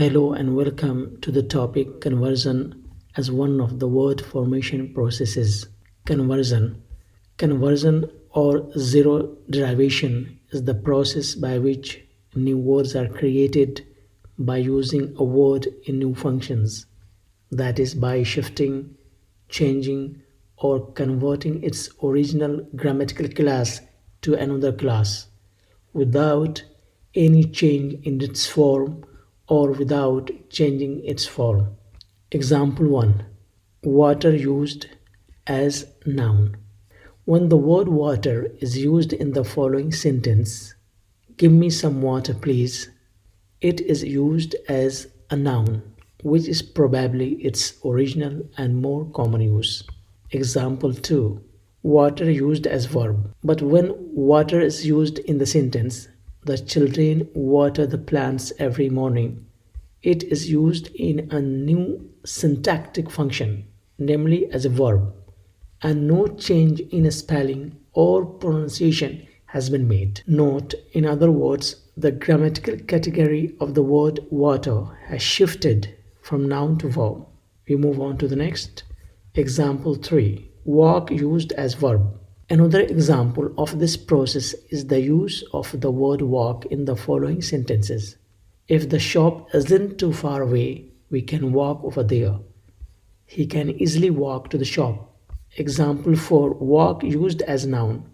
Hello and welcome to the topic conversion as one of the word formation processes. Conversion. Conversion or zero derivation is the process by which new words are created by using a word in new functions. That is by shifting, changing or converting its original grammatical class to another class without any change in its form or without changing its form. Example 1. Water used as noun. When the word water is used in the following sentence, give me some water please, it is used as a noun, which is probably its original and more common use. Example 2. Water used as verb. But when water is used in the sentence, the children water the plants every morning, it is used in a new syntactic function, namely as a verb, and no change in spelling or pronunciation has been made. Note, in other words, the grammatical category of the word water has shifted from noun to verb. We move on to the next. Example 3. Walk used as verb. Another example of this process is the use of the word walk in the following sentences. If the shop isn't too far away, we can walk over there. He can easily walk to the shop. Example 4. Walk used as noun.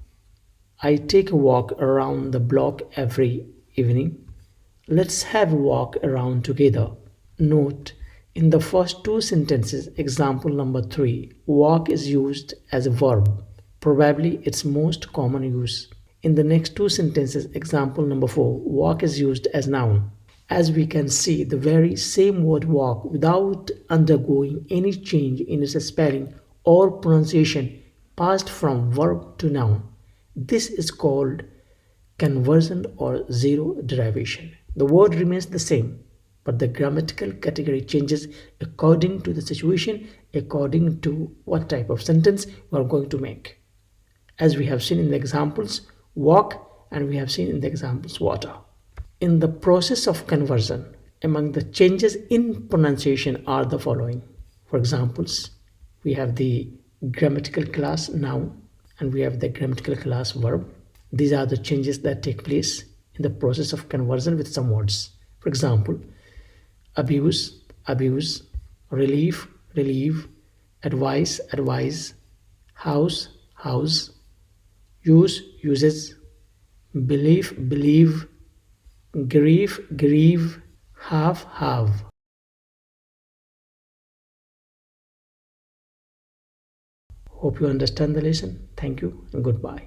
I take a walk around the block every evening. Let's have a walk around together. Note, in the first two sentences, example number 3, walk is used as a verb, probably its most common use. In the next two sentences, example number 4, walk is used as noun. As we can see, the very same word walk without undergoing any change in its spelling or pronunciation passed from verb to noun. This is called conversion or zero derivation. The word remains the same, but the grammatical category changes according to the situation, according to what type of sentence we are going to make. As we have seen in the examples, walk, and we have seen in the examples, water. In the process of conversion, among the changes in pronunciation are the following. For examples, we have the grammatical class noun and we have the grammatical class verb. These are the changes that take place in the process of conversion with some words. For example, abuse, abuse, relief, relieve, advice, advise, house, house, use, uses, belief, believe, grief, grieve, have. Hope you understand the lesson. Thank you and goodbye.